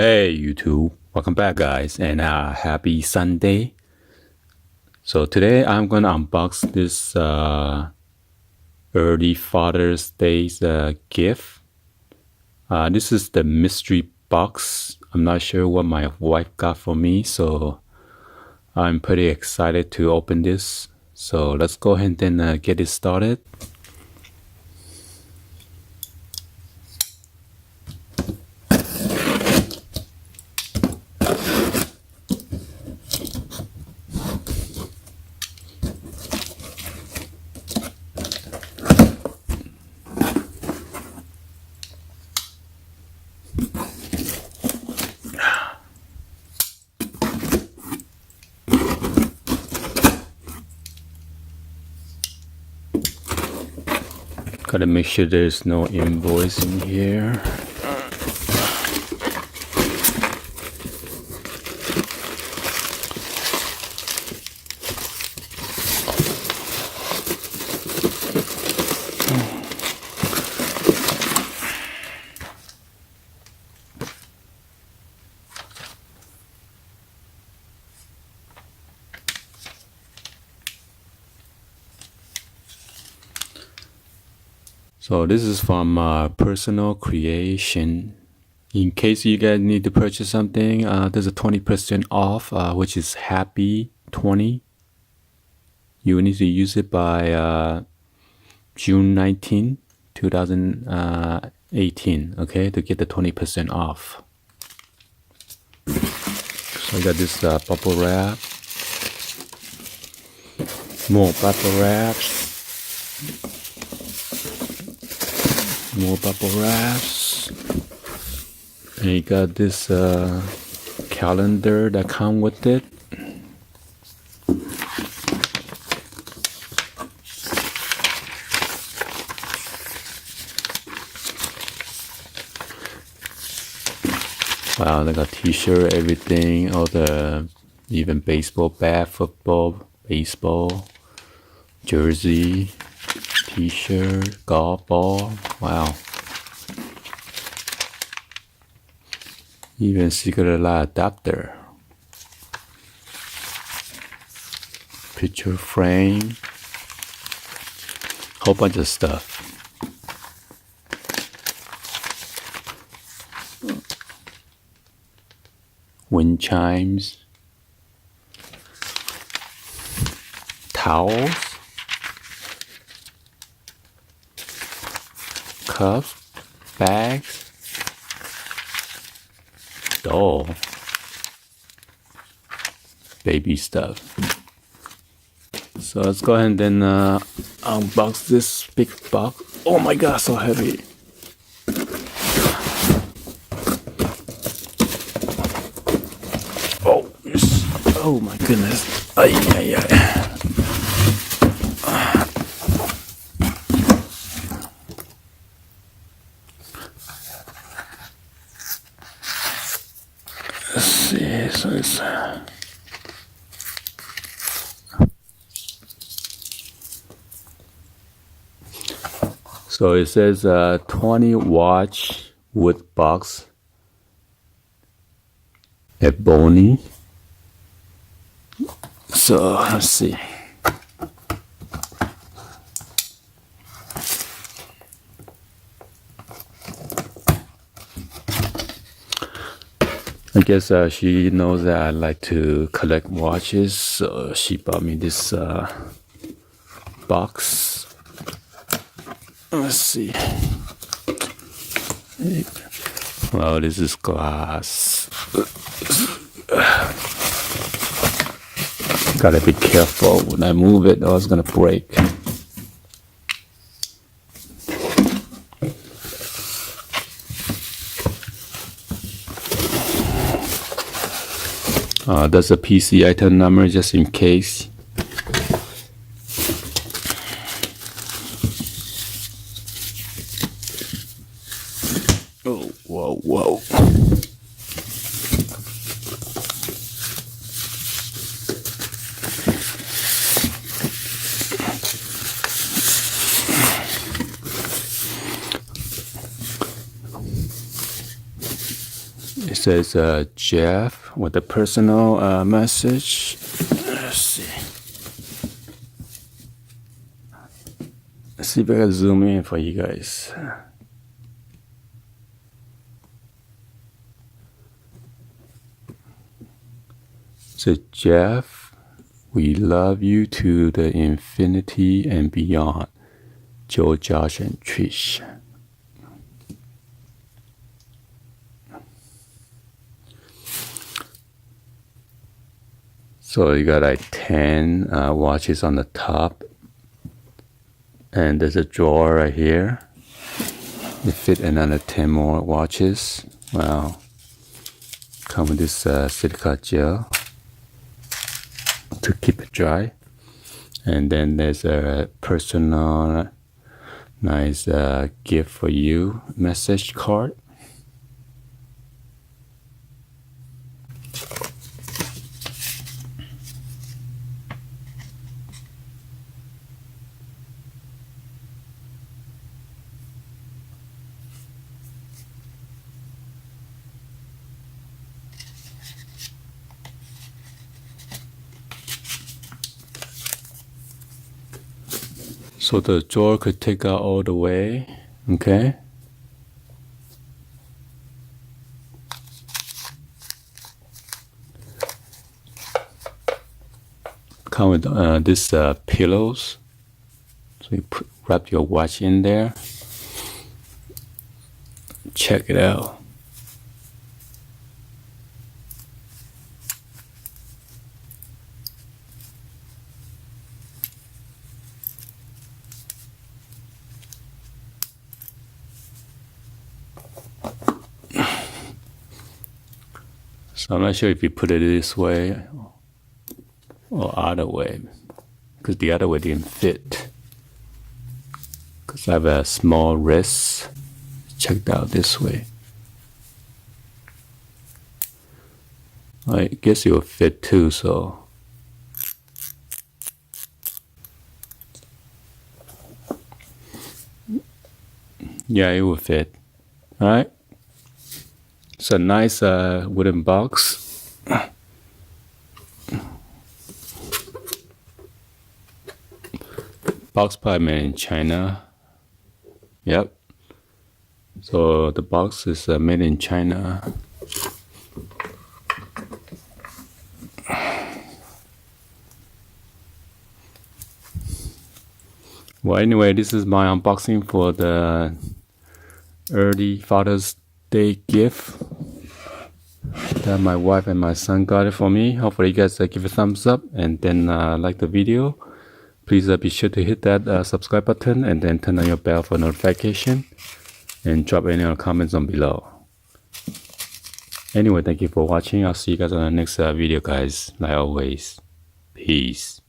Hey YouTube, welcome back guys, and happy Sunday. So today I'm gonna unbox this early Father's Day's gift. This is the mystery box. I'm not sure what my wife got for me, so I'm pretty excited to open this. So let's go ahead and get it started. Gotta make sure there's no invoice in here. So this is from Personal Creation. In case you guys need to purchase something, there's a 20% off, which is Happy 20. You need to use it by June 19, 2018, okay, to get the 20% off. So I got this bubble wrap, more bubble wraps. More bubble wraps, and you got this calendar that come with it. Wow, they got t-shirt, everything, all the even baseball bat, football, baseball, jersey, t-shirt, golf ball. Wow. Even Secret Light adapter. Picture frame. Whole bunch of stuff. Wind chimes. Towels. Cups, bags, doll, baby stuff. So let's go ahead and then unbox this big box. Oh my god, so heavy. Oh, yes. Oh my goodness. Ay, ay, ay. Let's see, so it's so it says 20 watch wood box ebony. So let's see. I guess she knows that I like to collect watches, so she bought me this box. Let's see. Well, this is glass. Gotta be careful when I move it, or it's gonna break. That's a PC item number just in case. Oh, whoa, whoa. says Jeff with a personal message. Let's see. Let's see if I can zoom in for you guys. So Jeff, we love you to the infinity and beyond. Joe, Josh, and Trish. So you got like 10 watches on the top. And there's a drawer right here. It fit another 10 more watches. Wow. Come with this silica gel to keep it dry. And then there's a personal nice gift for you message card. So the drawer could take out all the way, okay? Come with this pillows. So you wrap your watch in there. Check it out. So I'm not sure if you put it this way or other way, because the other way didn't fit. Because I have a small wrist. Checked out this way. I guess it will fit too, so. Yeah, it will fit. Alright. It's a nice wooden box. Box probably made in China. Yep. So the box is made in China. Well, anyway, this is my unboxing for the early Father's Day gift that my wife and my son got it for me. Hopefully you guys give a thumbs up and then like the video. Please be sure to hit that subscribe button and then turn on your bell for notification and drop any other comments on below. Anyway, thank you for watching. I'll see you guys on the next video, guys. Like always, peace.